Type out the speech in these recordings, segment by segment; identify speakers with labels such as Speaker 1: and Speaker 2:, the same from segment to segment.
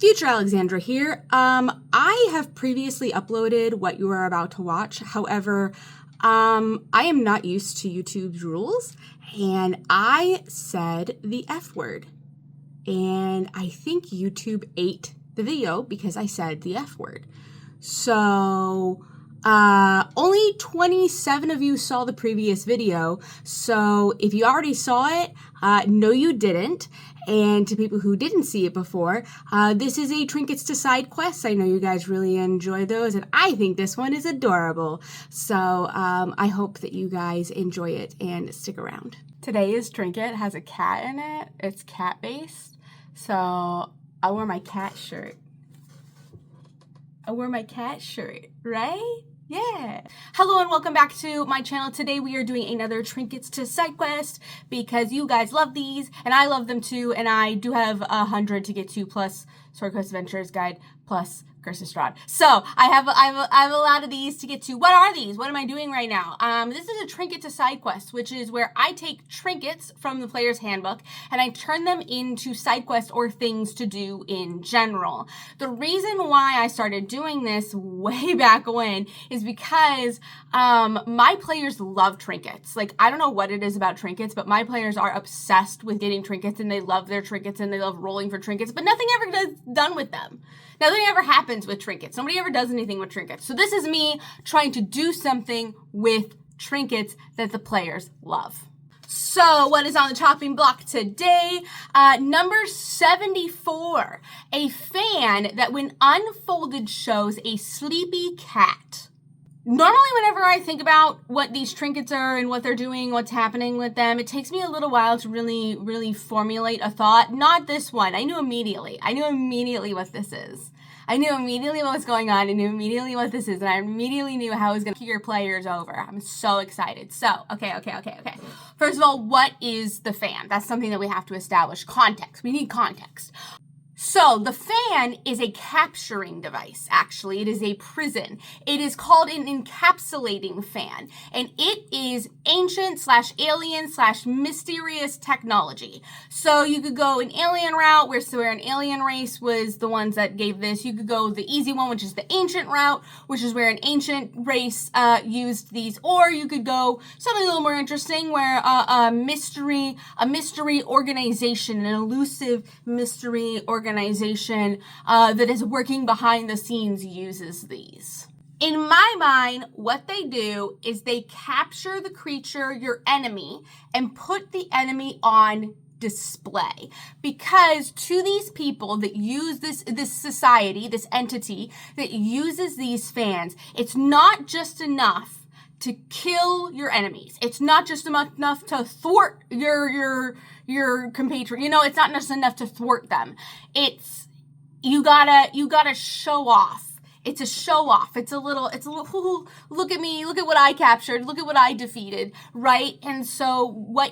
Speaker 1: Future Alexandra here. I have previously uploaded what you are about to watch. However, I am not used to YouTube's rules, and I said the F word. And I think YouTube ate the video because I said the F word. So, only 27 of you saw the previous video. So if you already saw it, no you didn't. And to people who didn't see it before, this is a Trinkets to Side Quests. I know you guys really enjoy those, and I think this one is adorable. So I hope that you guys enjoy it and stick around. Today's trinket has a cat in it. It's cat-based. So I wore my cat shirt. Right? Yeah. Hello and welcome back to my channel. Today we are doing another Trinkets to Side Quest because you guys love these and I love them too, and I do have 100 to get to plus Sword Quest Adventures Guide plus Curse's Strahd. So I have a lot of these to get to. What are these? What am I doing right now? This is a Trinket to Side Quest, which is where I take trinkets from the player's handbook and I turn them into side quests or things to do in general. The reason why I started doing this way back when is because my players love trinkets. Like, I don't know what it is about trinkets, but my players are obsessed with getting trinkets and they love their trinkets and they love rolling for trinkets, but nothing ever gets done with them. Nothing ever happens with trinkets. Nobody ever does anything with trinkets. So this is me trying to do something with trinkets that the players love. So what is on the chopping block today? Number 74, a fan that when unfolded shows a sleepy cat. Normally, whenever I think about what these trinkets are and what they're doing, what's happening with them, it takes me a little while to really formulate a thought. Not this one. I knew immediately what this is. I knew immediately what was going on. I knew immediately what this is, and I immediately knew how I was going to kick your players over. I'm so excited. So, okay. First of all, what is the fan? That's something that we have to establish. Context. We need context. So the fan is a capturing device, actually. It is a prison. It is called an encapsulating fan, and it is ancient/alien/mysterious technology. So you could go an alien route, where an alien race was the ones that gave this. You could go the easy one, which is the ancient route, which is where an ancient race used these. Or you could go something a little more interesting, where a mystery organization, an elusive mystery organization that is working behind the scenes uses these. In my mind, what they do is they capture the creature, your enemy, and put the enemy on display. Because to these people that use this society, this entity that uses these fans, it's not just enough to kill your enemies. It's not just enough to thwart your compatriot. You know, it's not just enough to thwart them. It's you gotta show off. It's a show off. It's a little, look at me, look at what I captured, look at what I defeated, right? And so what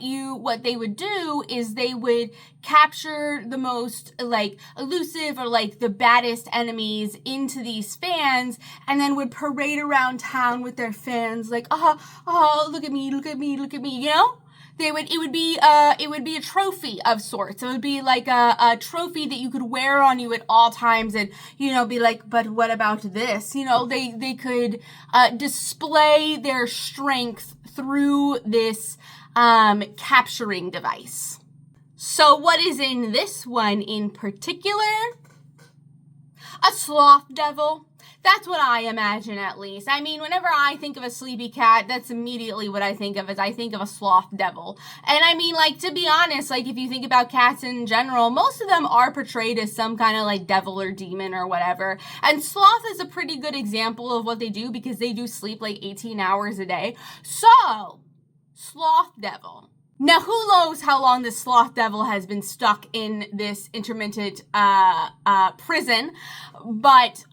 Speaker 1: they would do is they would capture the most like elusive or like the baddest enemies into these fans, and then would parade around town with their fans like, oh, look at me, you know? It would be a trophy of sorts. It would be like a trophy that you could wear on you at all times, and you know, be like, but what about this? You know, they could display their strength through this capturing device. So what is in this one in particular? A sloth devil. That's what I imagine, at least. I mean, whenever I think of a sleepy cat, that's immediately what I think of, is I think of a sloth devil. And I mean, like, to be honest, like, if you think about cats in general, most of them are portrayed as some kind of, like, devil or demon or whatever. And sloth is a pretty good example of what they do, because they do sleep, like, 18 hours a day. So, sloth devil. Now, who knows how long this sloth devil has been stuck in this intermittent prison, but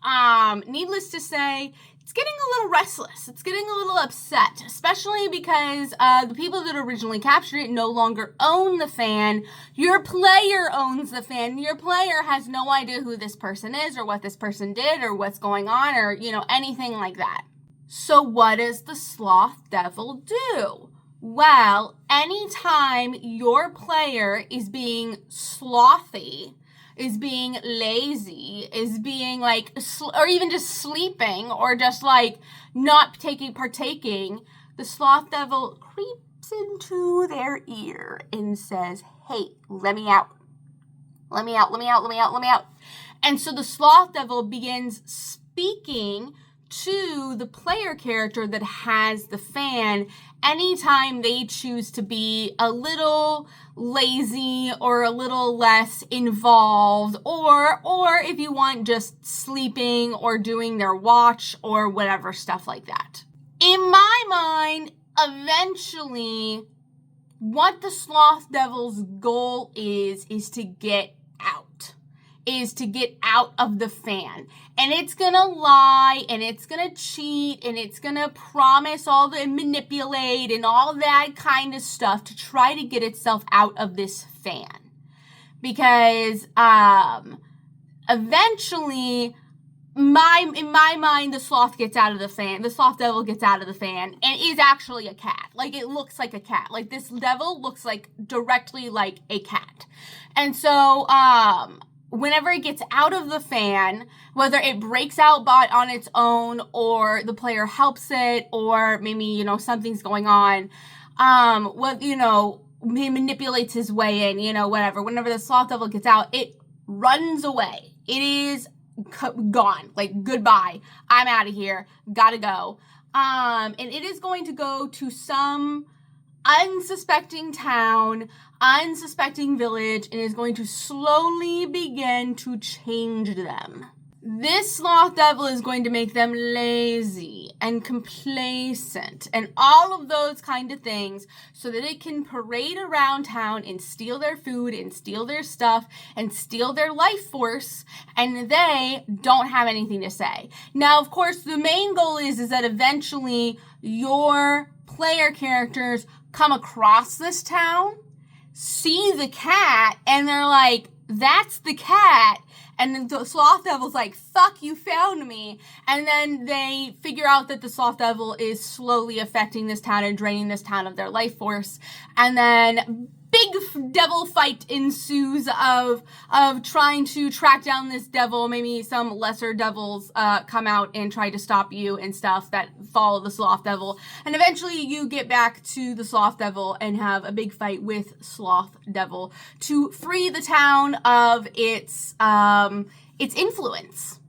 Speaker 1: needless to say, it's getting a little restless. It's getting a little upset, especially because the people that originally captured it no longer own the fan. Your player owns the fan. Your player has no idea who this person is or what this person did or what's going on or, you know, anything like that. So what does the sloth devil do? Well, anytime your player is being slothy, is being lazy, is being like, or even just sleeping, or just like not partaking, the sloth devil creeps into their ear and says, hey, let me out. Let me out, let me out, let me out, let me out. And so the sloth devil begins speaking to the player character that has the fan anytime they choose to be a little lazy or a little less involved, or if you want, just sleeping or doing their watch or whatever, stuff like that. In my mind, eventually, what the sloth devil's goal is to get out. Is to get out of the fan. And it's gonna lie, and it's gonna cheat, and it's gonna promise and manipulate and all that kind of stuff to try to get itself out of this fan. Because eventually, in my mind, the sloth gets out of the fan. The sloth devil gets out of the fan and is actually a cat. Like, it looks like a cat. Like, this devil looks like directly like a cat. And so, whenever it gets out of the fan, whether it breaks out on its own or the player helps it, or maybe, something's going on, he manipulates his way in, whatever. Whenever the sloth devil gets out, it runs away. It is gone. Like, goodbye. I'm out of here. Gotta go. And it is going to go to some unsuspecting town, unsuspecting village, and is going to slowly begin to change them. This sloth devil is going to make them lazy and complacent and all of those kind of things so that it can parade around town and steal their food and steal their stuff and steal their life force, and they don't have anything to say. Now, of course, the main goal is that eventually your player characters come across this town, see the cat, and they're like, that's the cat. And the sloth devil's like, fuck, you found me. And then they figure out that the sloth devil is slowly affecting this town and draining this town of their life force. And then big devil fight ensues of trying to track down this devil. Maybe some lesser devils come out and try to stop you and stuff that follow the sloth devil. And eventually you get back to the sloth devil and have a big fight with sloth devil to free the town of its influence.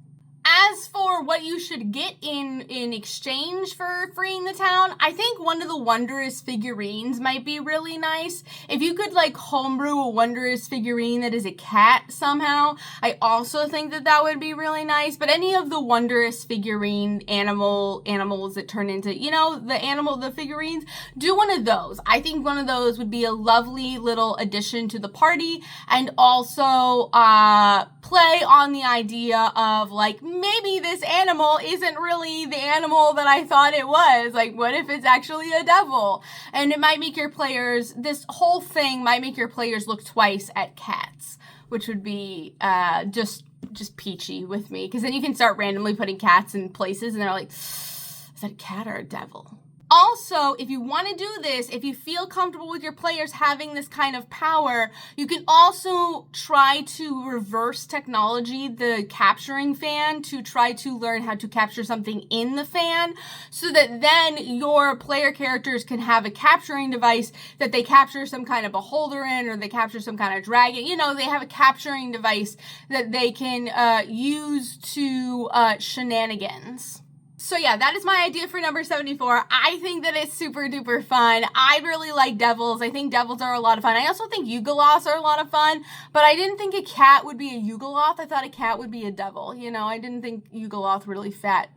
Speaker 1: As for what you should get in exchange for freeing the town, I think one of the Wondrous figurines might be really nice. If you could like homebrew a Wondrous figurine that is a cat somehow, I also think that would be really nice. But any of the Wondrous figurine animals that turn into, the figurines, do one of those. I think one of those would be a lovely little addition to the party, and also play on the idea of like, maybe this animal isn't really the animal that I thought it was. Like, what if it's actually a devil? And it might make this whole thing might make your players look twice at cats, which would be just peachy with me. Because then you can start randomly putting cats in places and they're like, is that a cat or a devil? Also, if you want to do this, if you feel comfortable with your players having this kind of power, you can also try to reverse technology the capturing fan to try to learn how to capture something in the fan, so that then your player characters can have a capturing device that they capture some kind of beholder in, or they capture some kind of dragon. They have a capturing device that they can use to shenanigans. So yeah, that is my idea for number 74. I think that it's super duper fun. I really like devils. I think devils are a lot of fun. I also think Yugoloths are a lot of fun, but I didn't think a cat would be a Yugoloth. I thought a cat would be a devil. I didn't think Yugoloth really fit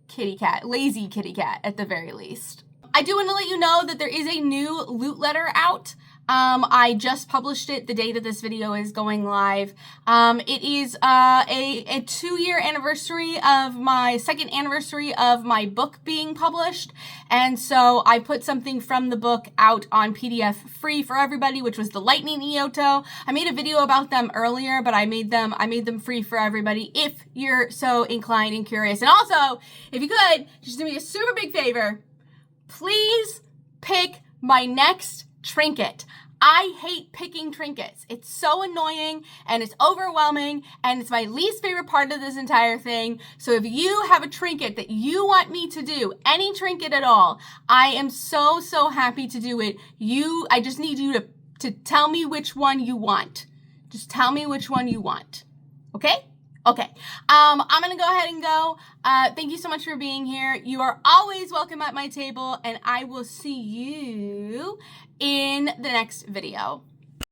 Speaker 1: kitty cat, lazy kitty cat at the very least. I do want to let you know that there is a new loot letter out. I just published it the day that this video is going live. It is a 2-year anniversary of my second anniversary of my book being published. And so I put something from the book out on PDF free for everybody, which was the Lightning Eoto. I made a video about them earlier, but I made them free for everybody if you're so inclined and curious. And also, if you could, just do me a super big favor, please pick my next trinket. I hate picking trinkets. It's so annoying and it's overwhelming and it's my least favorite part of this entire thing. So if you have a trinket that you want me to do, any trinket at all, I am so happy to do it. I just need you to tell me which one you want. Just tell me which one you want. Okay? Okay. I'm going to go ahead and go. Thank you so much for being here. You are always welcome at my table, and I will see you in the next video.